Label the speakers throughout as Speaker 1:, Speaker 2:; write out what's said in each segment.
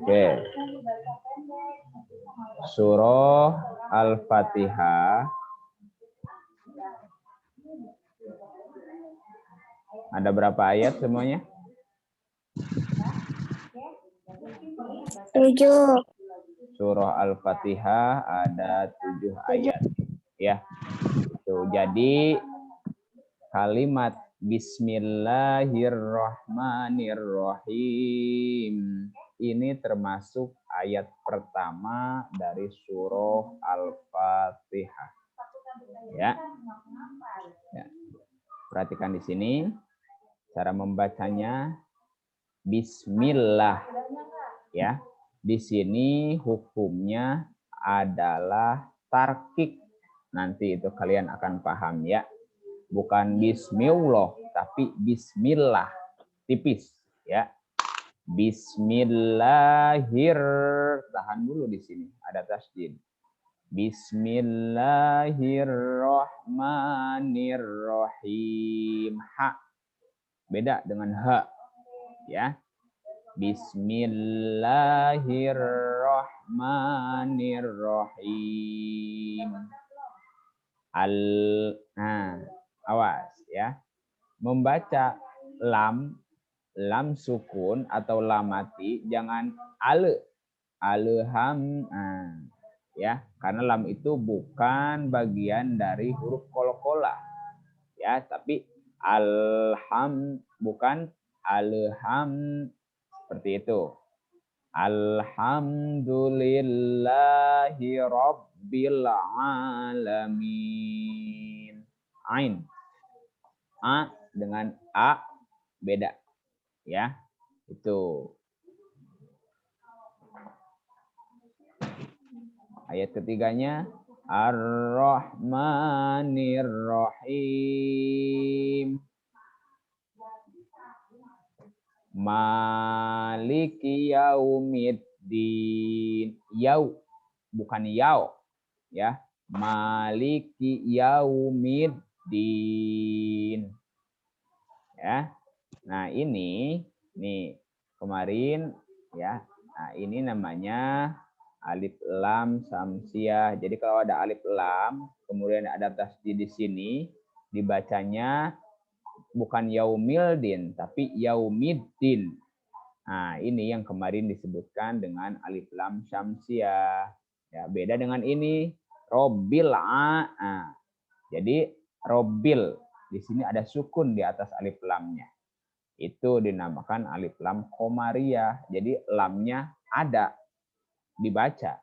Speaker 1: Oke. Surah Al-Fatihah ada berapa ayat semuanya?
Speaker 2: 7.
Speaker 1: Surah Al-Fatihah ada 7 ayat. Ya. Itu. Jadi kalimat Bismillahirrahmanirrahim ini termasuk ayat pertama dari surah Al-Fatihah. Ya. Ya. Perhatikan di sini cara membacanya Bismillah. Ya. Di sini hukumnya adalah tarkik. Nanti itu kalian akan paham ya. Bukan Bismillah, tapi Bismillah. Tipis ya. Bismillahir. Tahan dulu di sini. Ada tasjid. Bismillahirrahmanirrahim. Ha. Beda dengan ha. Ya. Bismillahirrahmanirrahim. Awas ya. Membaca lam sukun atau lam mati jangan alham ya, karena lam itu bukan bagian dari huruf qalqalah ya, tapi bukan alham seperti itu. Alhamdulillahi rabbil alamin. Ain. A dengan A beda. Ya. Itu. Ayat ketiganya Ar-Rahmanir-Rahim. Maliki yaumiddin. Yau bukan yau ya. Maliki yaumiddin. Ya. Nah, ini nih kemarin ya. Nah, ini namanya alif lam samsiah. Jadi kalau ada alif lam, kemudian ada tasdid di sini, dibacanya bukan yaumildin, tapi yaumiddin. Nah, ini yang kemarin disebutkan dengan alif lam syamsiah. Ya, beda dengan ini robbil a. Nah, jadi robbil di sini ada sukun di atas alif lamnya. Itu dinamakan alif lam qamariyah. Jadi lamnya ada dibaca.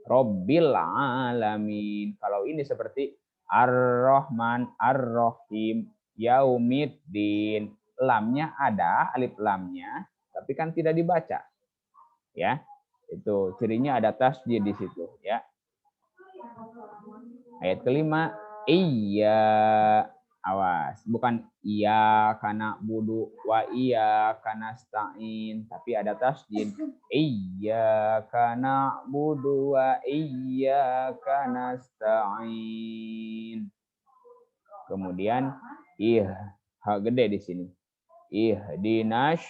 Speaker 1: Robbil alamin. Kalau ini seperti Ar-Rahman, Ar-Rahim, Yaumiddin. Lamnya ada, alif lamnya, tapi kan tidak dibaca. Ya. Itu cirinya ada tasjid di situ, ya. Ayat kelima, iya. Awas, bukan iya karena budu wa iya karena stain, tapi ada tasjid. Iya karena budu wa iya karena stain. Kemudian ha gede di sini. Ihdinas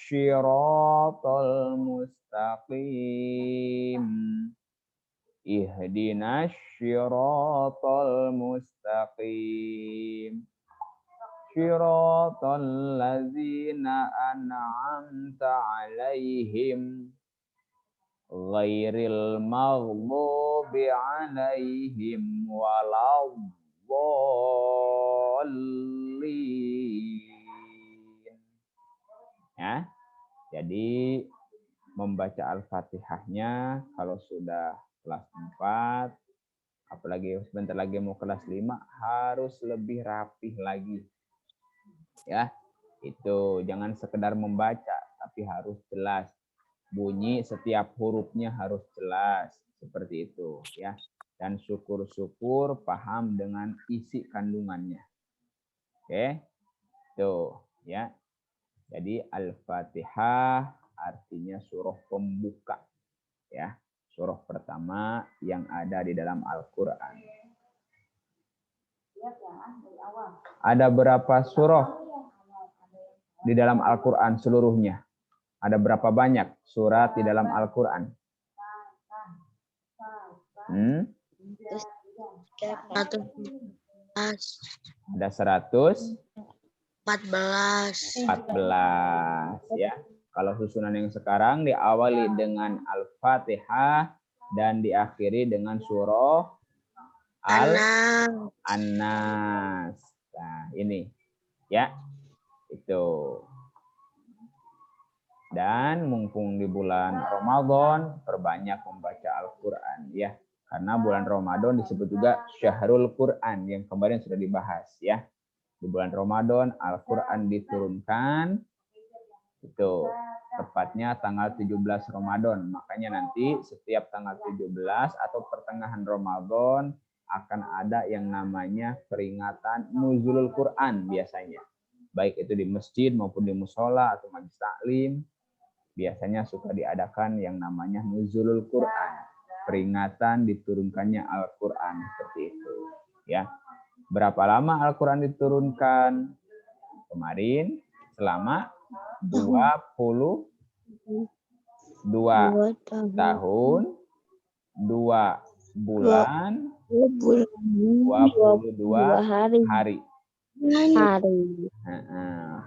Speaker 1: syiratal mustaqim. Ihdinas syiratal mustaqim. Syiratal ladzina an'amta 'alaihim ghairil maghdubi 'alaihim waladdallin. Ya. Jadi membaca Al-Fatihahnya kalau sudah kelas 4, apalagi sebentar lagi mau kelas 5, harus lebih rapih lagi. Ya, itu jangan sekedar membaca, tapi harus jelas. Bunyi setiap hurufnya harus jelas, seperti itu. Ya, dan syukur-syukur paham dengan isi kandungannya. Oke, tuh ya. Jadi Al-Fatihah artinya surah pembuka. Ya. Surah pertama yang ada di dalam Al-Quran. Ada berapa surah di dalam Al-Quran seluruhnya? Ada berapa banyak surat di dalam Al-Quran? Ada 114 ya. Kalau susunan yang sekarang diawali dengan Al-Fatihah dan diakhiri dengan surah An-Nas. Nah, ini ya. Itu. Dan mumpung di bulan Ramadan, perbanyak membaca Al-Qur'an ya. Karena bulan Ramadan disebut juga Syahrul Qur'an yang kemarin sudah dibahas ya. Di bulan Ramadan Al-Qur'an diturunkan itu tepatnya tanggal 17 Ramadan. Makanya nanti setiap tanggal 17 atau pertengahan Ramadan akan ada yang namanya peringatan Nuzulul Quran biasanya. Baik itu di masjid maupun di musola atau majelis taklim, biasanya suka diadakan yang namanya Nuzulul Quran, peringatan diturunkannya Al-Quran seperti itu. Ya, berapa lama Al-Quran diturunkan? Kemarin selama 22 tahun, 2 bulan, 22 hari.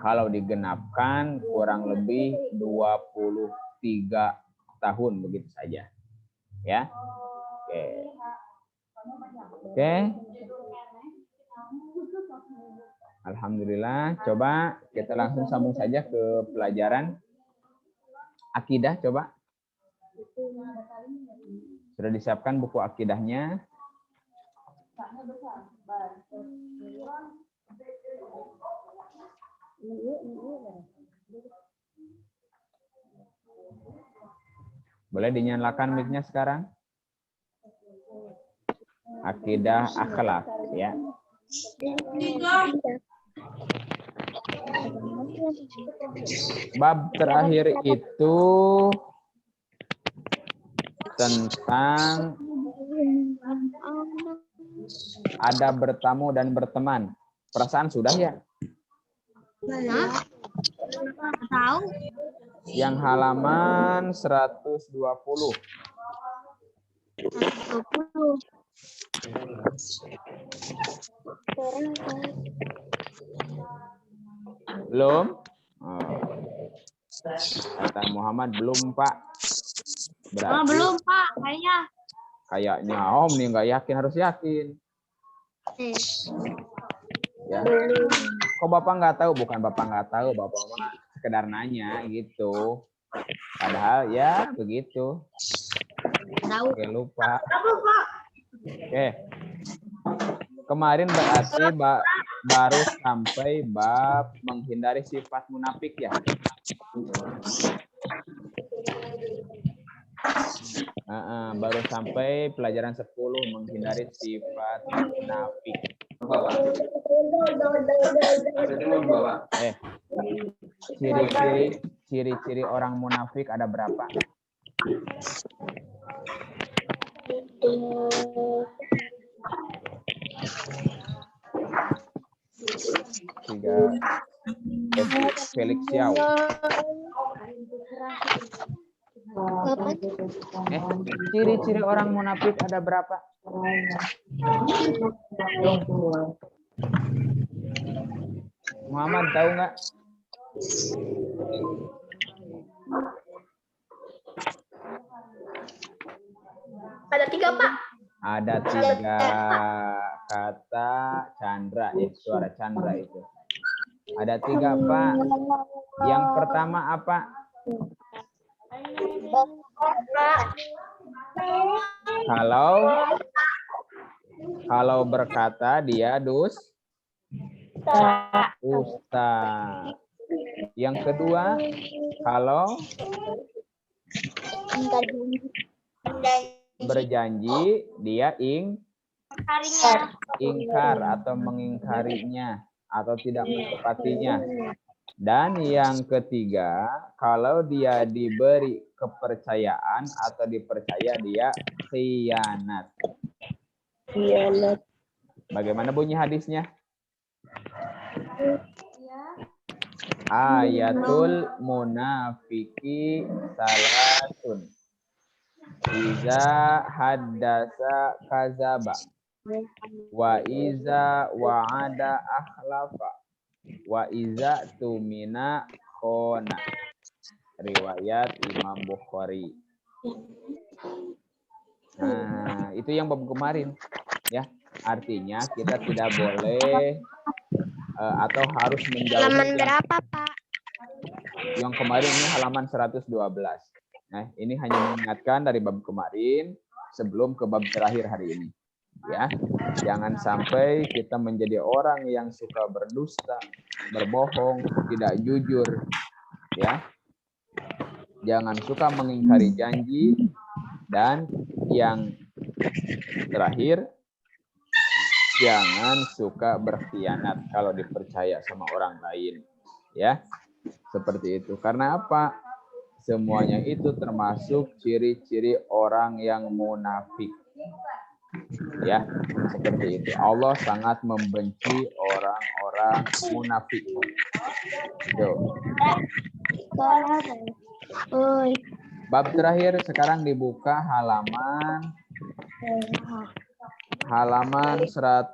Speaker 1: Kalau digenapkan kurang lebih 23 tahun begitu saja. Ya. Oke. Alhamdulillah. Coba kita langsung sambung saja ke pelajaran akidah. Coba. Sudah disiapkan buku akidahnya? Boleh dinyalakan mic-nya sekarang? Akidah akhlak ya. Bab terakhir itu tentang ada bertamu dan berteman. Perasaan sudah ya?
Speaker 2: Tahu.
Speaker 1: Yang halaman 120. Belum? Oh. Kata Muhammad belum, Pak. Berarti,
Speaker 2: Belum, Pak.
Speaker 1: Kayaknya Om nih nggak yakin, harus yakin. Ya. Kok Bapak nggak tahu? Bukan Bapak nggak tahu, Bapak sekedar nanya gitu. Padahal ya begitu. Oke, lupa. Oke. Kemarin berarti baru sampai bab menghindari sifat munafik ya. Baru sampai pelajaran 10 menghindari sifat munafik. Ciri-ciri orang munafik ada berapa? Tiga. Felix Xiao. Ciri-ciri orang munafik ada berapa? Muhammad tahu nggak?
Speaker 2: Ada 3, Pak.
Speaker 1: Ada 3 kata Chandra, suara Chandra itu. Ada 3, Pak. Yang pertama apa? Kalau berkata dia Ustaz. Yang kedua, kalau berjanji dia ingkar atau mengingkarinya atau tidak menepatinya. Dan yang ketiga, kalau dia diberi kepercayaan atau dipercaya dia khianat. Bagaimana bunyi hadisnya? Ayatul munafiki salatun. Iza haddasa kazaba. Wa iza wa'ada akhlafa. Wa iza tumina khona. Riwayat Imam Bukhari. Nah, itu yang bab kemarin. Ya, artinya kita tidak boleh atau harus menjauhi.
Speaker 2: Halaman berapa, Pak?
Speaker 1: Yang kemarin ini halaman 112. Nah, ini hanya mengingatkan dari bab kemarin sebelum ke bab terakhir hari ini. Ya, jangan sampai kita menjadi orang yang suka berdusta, berbohong, tidak jujur. Ya, jangan suka mengingkari janji, dan yang terakhir, jangan suka berkhianat kalau dipercaya sama orang lain. Ya, seperti itu. Karena apa? Semuanya itu termasuk ciri-ciri orang yang munafik. Ya, seperti itu. Allah sangat membenci orang-orang munafik. Tuh. Bab terakhir sekarang dibuka halaman 120.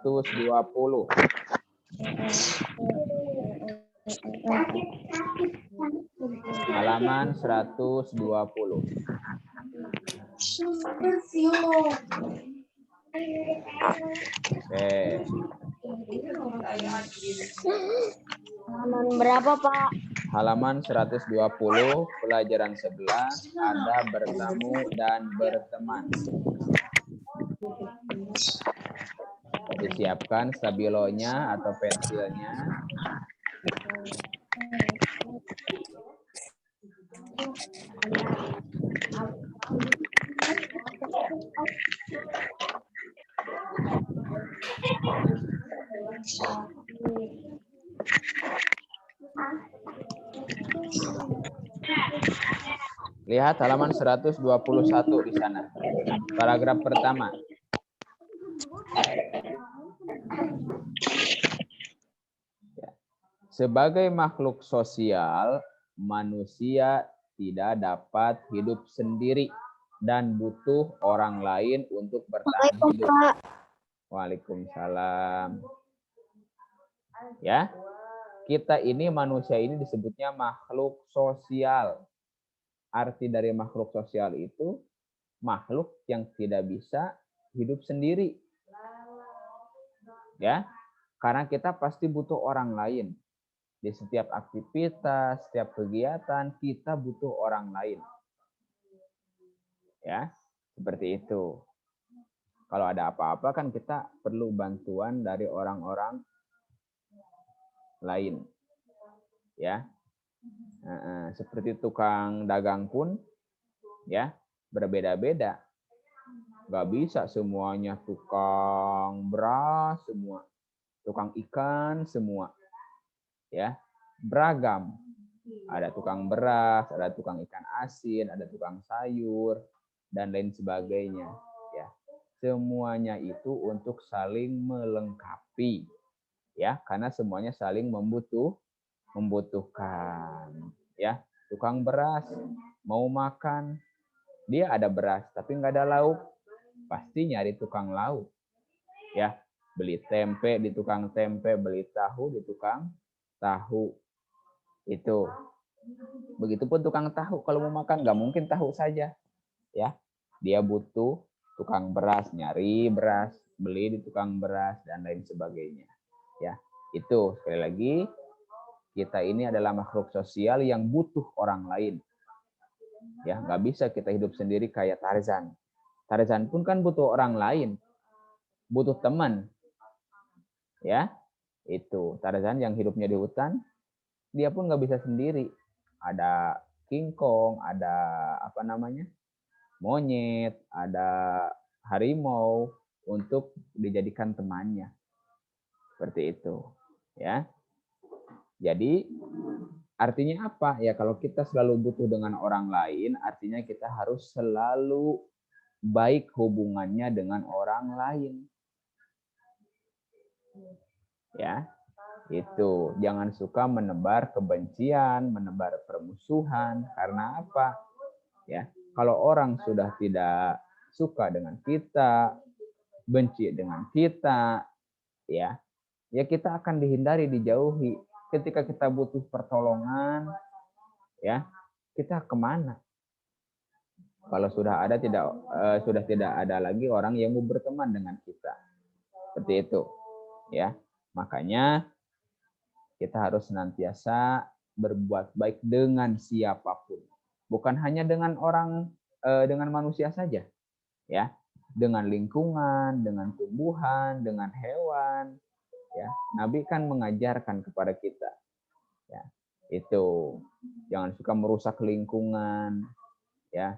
Speaker 1: Halaman 120. Oke.
Speaker 2: Halaman berapa, Pak?
Speaker 1: Halaman 120, pelajaran 11, ada bertamu dan berteman. Disiapkan stabilonya atau pensilnya. Lihat halaman 121 di sana. Paragraf pertama. Sebagai makhluk sosial, manusia tidak dapat hidup sendiri dan butuh orang lain untuk bertahan hidup. Waalaikumsalam. Ya, kita ini manusia ini disebutnya makhluk sosial. Arti dari makhluk sosial itu makhluk yang tidak bisa hidup sendiri. Ya, karena kita pasti butuh orang lain. Di setiap aktivitas, setiap kegiatan, kita butuh orang lain. Ya, seperti itu. Kalau ada apa-apa kan kita perlu bantuan dari orang-orang lain. Ya. Seperti tukang dagang pun ya, berbeda-beda. Nggak bisa semuanya tukang beras semua. Tukang ikan semua. Ya, beragam. Ada tukang beras, ada tukang ikan asin, ada tukang sayur, dan lain sebagainya. Ya, semuanya itu untuk saling melengkapi, ya, karena semuanya saling membutuhkan. Ya, tukang beras mau makan, dia ada beras tapi nggak ada lauk, pasti nyari tukang lauk. Ya, beli tempe di tukang tempe, beli tahu di tukang tahu. Itu. Begitupun tukang tahu kalau mau makan nggak mungkin tahu saja. Ya, dia butuh tukang beras, nyari beras, beli di tukang beras dan lain sebagainya. Ya, itu sekali lagi kita ini adalah makhluk sosial yang butuh orang lain. Ya, nggak bisa kita hidup sendiri kayak Tarzan. Tarzan pun kan butuh orang lain, butuh teman. Ya, itu Tarzan yang hidupnya di hutan, dia pun nggak bisa sendiri. Ada King Kong, ada apa namanya, monyet, ada harimau untuk dijadikan temannya. Seperti itu. Ya. Jadi artinya apa? Ya kalau kita selalu butuh dengan orang lain, artinya kita harus selalu baik hubungannya dengan orang lain. Ya. Itu, jangan suka menebar kebencian, menebar permusuhan. Karena apa? Ya, kalau orang sudah tidak suka dengan kita, benci dengan kita, ya, ya kita akan dihindari, dijauhi. Ketika kita butuh pertolongan, ya, kita kemana? Kalau sudah ada sudah tidak ada lagi orang yang mau berteman dengan kita. Seperti itu, ya. Makanya kita harus senantiasa berbuat baik dengan siapapun. Bukan hanya dengan dengan manusia saja, ya. Dengan lingkungan, dengan tumbuhan, dengan hewan, ya. Nabi kan mengajarkan kepada kita, ya. Itu jangan suka merusak lingkungan, ya.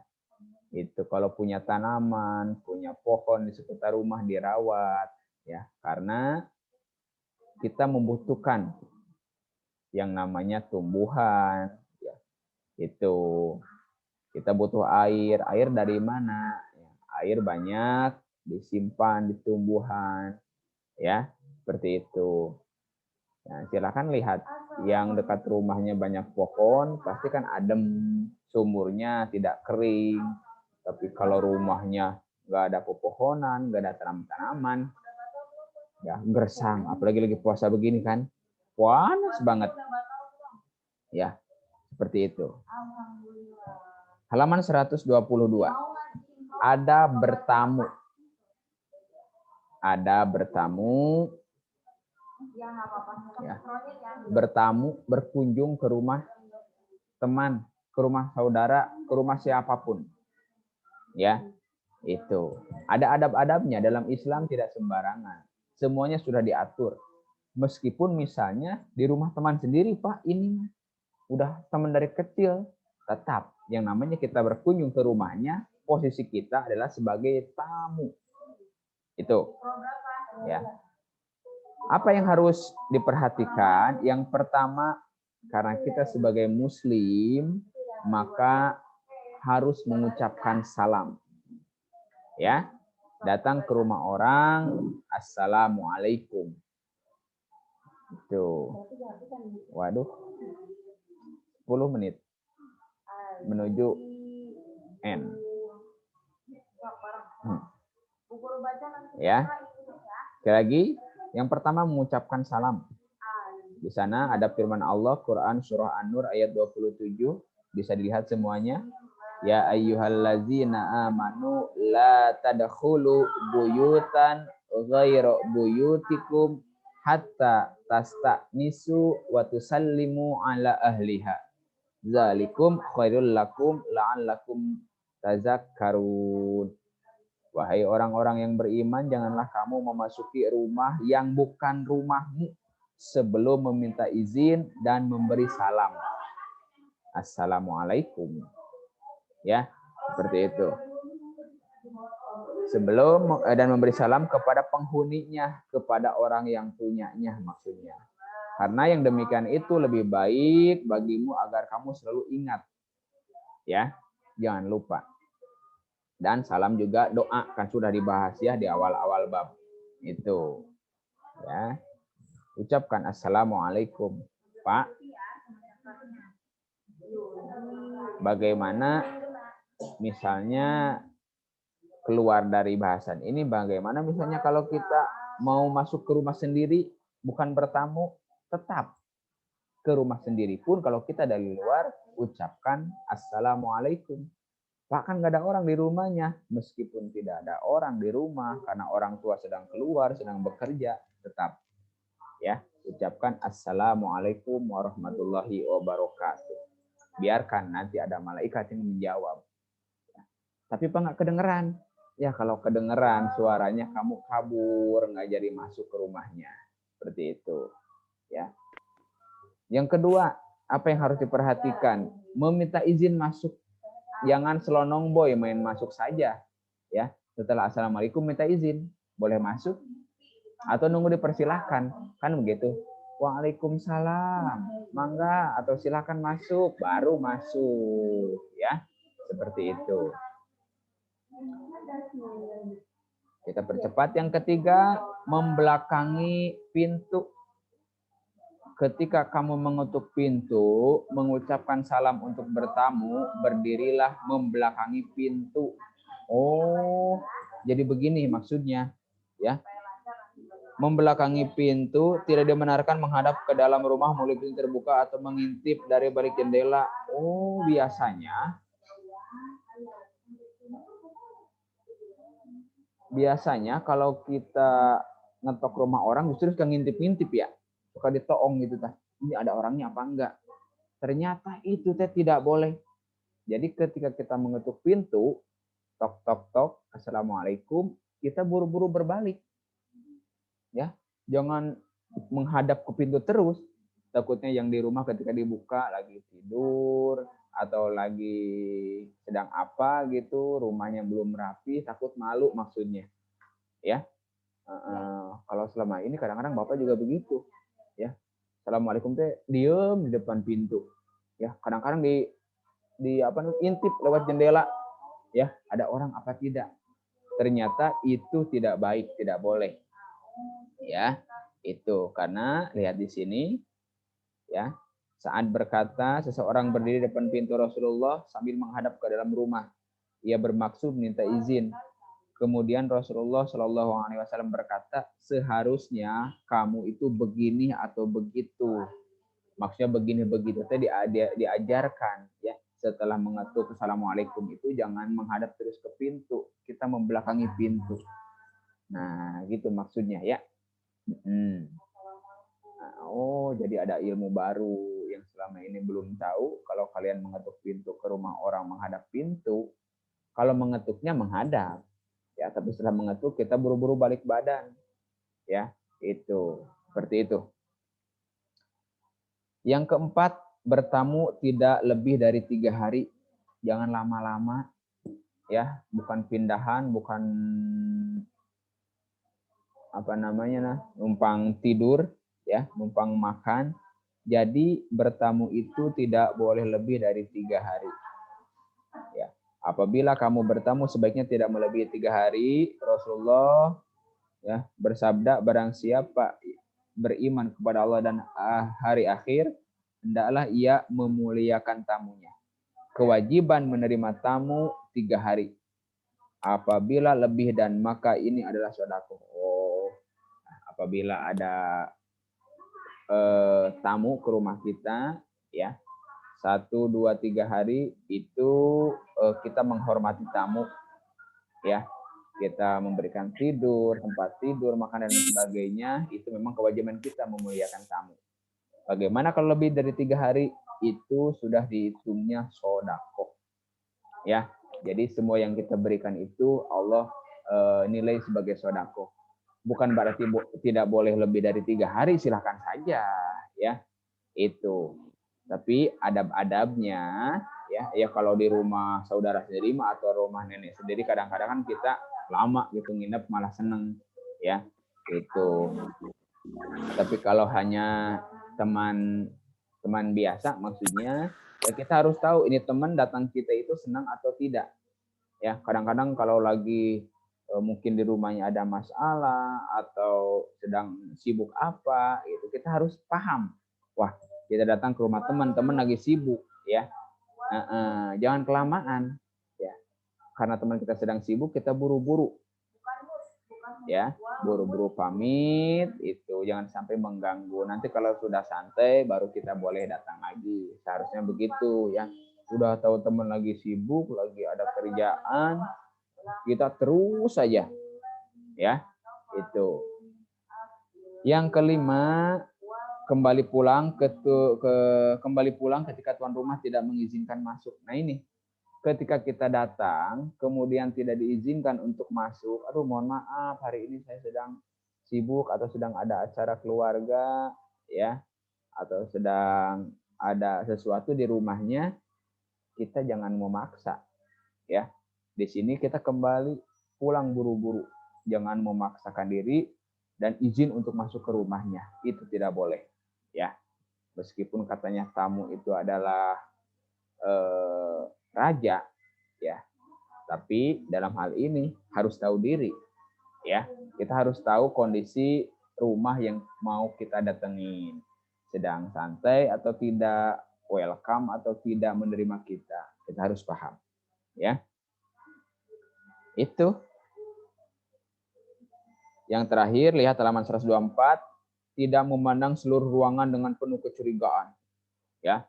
Speaker 1: Itu kalau punya tanaman, punya pohon di sekitar rumah dirawat, ya. Karena kita membutuhkan yang namanya tumbuhan, ya. Itu kita butuh air. Air dari mana? Air banyak disimpan di tumbuhan, ya. Seperti itu. Nah, silakan lihat yang dekat rumahnya banyak pohon, pasti kan adem, sumurnya tidak kering. Tapi kalau rumahnya nggak ada pepohonan, nggak ada tanaman-tanaman, ya gersang. Apalagi lagi puasa begini kan, panas banget. Ya, seperti itu. Halaman 122. Ada bertamu. Ada bertamu. Ya. Bertamu, berkunjung ke rumah teman, ke rumah saudara, ke rumah siapapun. Ya, itu. Ada adab-adabnya. Dalam Islam tidak sembarangan. Semuanya sudah diatur. Meskipun misalnya di rumah teman sendiri, Pak, ini udah teman dari kecil, tetap yang namanya kita berkunjung ke rumahnya, posisi kita adalah sebagai tamu. Itu. Ya. Apa yang harus diperhatikan? Yang pertama, karena kita sebagai muslim, maka harus mengucapkan salam. Ya. Datang ke rumah orang, assalamualaikum. Itu. Waduh. 10 menit menuju N. Ya. Sekali lagi, yang pertama mengucapkan salam. Di sana ada firman Allah, Quran surah An-Nur ayat 27, bisa dilihat semuanya. Ya ayyuhallazina amanu la tadkhulu buyutan ghairu buyutikum hatta tastanisu wa tusallimu ala ahliha. Zalikum khairul lakum la'allakum tazakkarun. Wahai orang-orang yang beriman, janganlah kamu memasuki rumah yang bukan rumahmu sebelum meminta izin dan memberi salam. Assalamualaikum. Ya, seperti itu. Sebelum dan memberi salam kepada penghuninya, kepada orang yang punyanya maksudnya. Karena yang demikian itu lebih baik bagimu agar kamu selalu ingat. Ya, jangan lupa. Dan salam juga doa, kan sudah dibahas ya di awal-awal bab. Itu. Ya. Ucapkan assalamualaikum, Pak. Bagaimana misalnya keluar dari bahasan ini, bagaimana misalnya kalau kita mau masuk ke rumah sendiri, bukan bertamu, tetap ke rumah sendiri pun kalau kita dari luar, ucapkan assalamualaikum. Pak, kan nggak ada orang di rumahnya. Meskipun tidak ada orang di rumah, karena orang tua sedang keluar, sedang bekerja, tetap ya ucapkan assalamualaikum warahmatullahi wabarakatuh. Biarkan nanti ada malaikat yang menjawab. Tapi Pak nggak kedengeran. Ya kalau kedengeran suaranya kamu kabur, nggak jadi masuk ke rumahnya. Seperti itu. Ya. Yang kedua, apa yang harus diperhatikan? Meminta izin masuk. Jangan selonong boy main masuk saja. Ya. Setelah assalamualaikum minta izin. Boleh masuk? Atau nunggu dipersilahkan. Kan begitu. Waalaikumsalam. Mangga atau silakan masuk. Baru masuk. Ya. Seperti itu. Kita percepat. Yang ketiga, membelakangi pintu. ketika kamu mengetuk pintu, mengucapkan salam untuk bertamu, berdirilah membelakangi pintu. Oh, jadi begini maksudnya, ya. Membelakangi pintu, tidak dibenarkan menghadap ke dalam rumah mulut pintu terbuka atau mengintip dari balik jendela. Oh, biasanya kalau kita ngetok rumah orang justru suka ngintip-ngintip ya. Suka ditoong gitu tah. Ini ada orangnya apa enggak? Ternyata itu teh tidak boleh. Jadi ketika kita mengetuk pintu, tok tok tok, assalamualaikum, kita buru-buru berbalik. Ya, jangan menghadap ke pintu terus. Takutnya yang di rumah ketika dibuka lagi tidur atau lagi sedang apa gitu, rumahnya belum rapi, takut malu maksudnya. Ya, kalau selama ini kadang-kadang bapak juga begitu. Ya, assalamualaikum teh diem di depan pintu. Ya, kadang-kadang di intip lewat jendela. Ya, ada orang apa tidak? Ternyata itu tidak baik, tidak boleh. Ya, itu karena lihat di sini ya, saat berkata seseorang berdiri di depan pintu Rasulullah sambil menghadap ke dalam rumah, ia bermaksud minta izin. Kemudian Rasulullah Shallallahu Alaihi Wasallam berkata, seharusnya kamu itu begini atau begitu. Maksudnya begini begitu. Tadi diajarkan ya, setelah mengetuk assalamualaikum itu jangan menghadap terus ke pintu, kita membelakangi pintu. Nah, gitu maksudnya ya. Oh, jadi ada ilmu baru yang selama ini belum tahu. Kalau kalian mengetuk pintu ke rumah orang menghadap pintu, kalau mengetuknya menghadap, ya. Tapi setelah mengetuk kita buru-buru balik badan, ya. Itu seperti itu. Yang keempat, bertamu tidak lebih dari 3 hari. Jangan lama-lama, ya. Bukan pindahan, bukan numpang tidur, ya, numpang makan. Jadi bertamu itu tidak boleh lebih dari 3 hari. Ya. Apabila kamu bertamu sebaiknya tidak melebihi 3 hari. Rasulullah ya bersabda, barang siapa beriman kepada Allah dan hari akhir, hendaklah ia memuliakan tamunya. Kewajiban menerima tamu 3 hari. Apabila lebih dan maka ini adalah sedekah. Oh, apabila ada tamu ke rumah kita, ya 1, 2, 3 hari itu kita menghormati tamu, ya, kita memberikan tidur, tempat tidur, makanan dan sebagainya. Itu memang kewajiban kita memuliakan tamu. Bagaimana kalau lebih dari 3 hari? Itu sudah dihitungnya sedekah, ya. Jadi semua yang kita berikan itu Allah nilai sebagai sedekah. Bukan berarti tidak boleh lebih dari 3 hari, silahkan saja, ya. Itu. Tapi adab-adabnya, ya kalau di rumah saudara sendiri atau rumah nenek sendiri, kadang-kadang kan kita lama gitu nginep malah seneng, ya. Itu. Tapi kalau hanya teman biasa, maksudnya ya kita harus tahu ini teman datang kita itu senang atau tidak. Ya, kadang-kadang kalau lagi mungkin di rumahnya ada masalah atau sedang sibuk apa, itu kita harus paham. Wah, kita datang ke rumah teman lagi sibuk, ya. Jangan kelamaan, ya. Karena teman kita sedang sibuk, kita buru-buru, ya, buru-buru pamit, itu jangan sampai mengganggu. Nanti kalau sudah santai, baru kita boleh datang lagi. Seharusnya begitu, ya. Udah tahu teman lagi sibuk, lagi ada kerjaan, kita terus saja, ya. Itu. Yang kelima, kembali pulang ketika tuan rumah tidak mengizinkan masuk. Nah ini, ketika kita datang kemudian tidak diizinkan untuk masuk, aduh mohon maaf hari ini saya sedang sibuk atau sedang ada acara keluarga, ya, atau sedang ada sesuatu di rumahnya, kita jangan memaksa, ya. Di sini kita kembali pulang buru-buru, jangan memaksakan diri dan izin untuk masuk ke rumahnya, itu tidak boleh, ya. Meskipun katanya tamu itu adalah raja, ya, tapi dalam hal ini harus tahu diri, ya. Kita harus tahu kondisi rumah yang mau kita datengin. sedang santai atau tidak, welcome atau tidak menerima kita. Kita harus paham. Ya. Itu. Yang terakhir, lihat halaman 124, tidak memandang seluruh ruangan dengan penuh kecurigaan. Ya.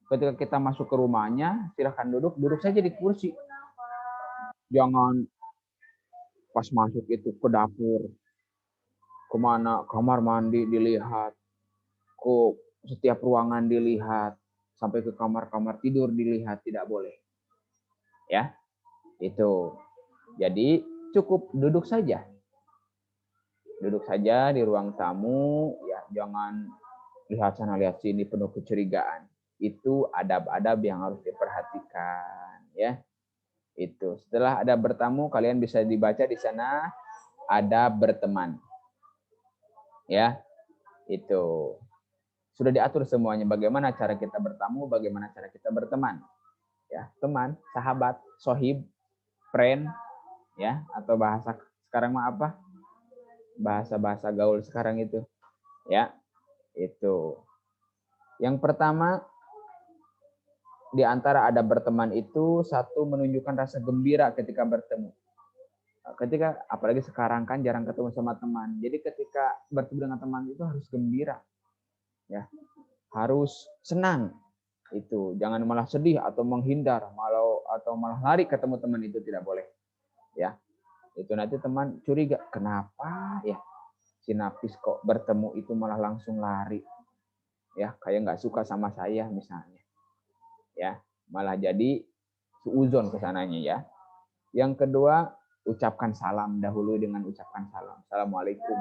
Speaker 1: Ketika kita masuk ke rumahnya, silahkan duduk saja di kursi. Jangan pas masuk itu ke dapur, kemana, kamar mandi dilihat, ke setiap ruangan dilihat, sampai ke kamar-kamar tidur dilihat, tidak boleh. Ya, itu. Jadi cukup duduk saja. Duduk saja di ruang tamu, ya jangan lihat sana lihat sini penuh kecurigaan. Itu adab-adab yang harus diperhatikan, ya. Itu. Setelah adab bertamu, kalian bisa dibaca di sana adab berteman. Ya. Itu. Sudah diatur semuanya bagaimana cara kita bertamu, bagaimana cara kita berteman. Ya, teman, sahabat, sohib, friend, ya, atau bahasa sekarang mah apa? Bahasa-bahasa gaul sekarang itu. Ya, itu. Yang pertama, di antara adab berteman itu, satu, menunjukkan rasa gembira ketika bertemu. Ketika, apalagi sekarang kan jarang ketemu sama teman. Jadi ketika bertemu dengan teman itu harus gembira. Ya, harus senang. Itu, jangan malah sedih atau menghindar, atau malah lari ketemu teman, itu tidak boleh. Ya, itu nanti teman curiga, kenapa ya si Nafis kok bertemu itu malah langsung lari, ya kayak nggak suka sama saya misalnya, ya malah jadi suuzon kesananya ya. Yang kedua, ucapkan salam dahulu dengan ucapkan salam, assalamualaikum,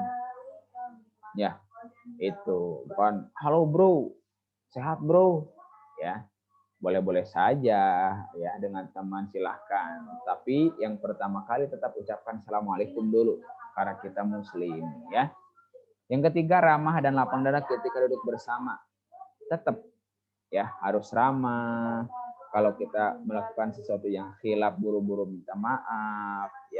Speaker 1: ya itu bukan halo bro, sehat bro, ya boleh-boleh saja ya dengan teman silahkan. Tapi yang pertama kali tetap ucapkan assalamualaikum dulu karena kita muslim ya. Yang ketiga, ramah dan lapang dada ketika duduk bersama. Tetap ya harus ramah. Kalau kita melakukan sesuatu yang khilaf, buru-buru minta maaf ya.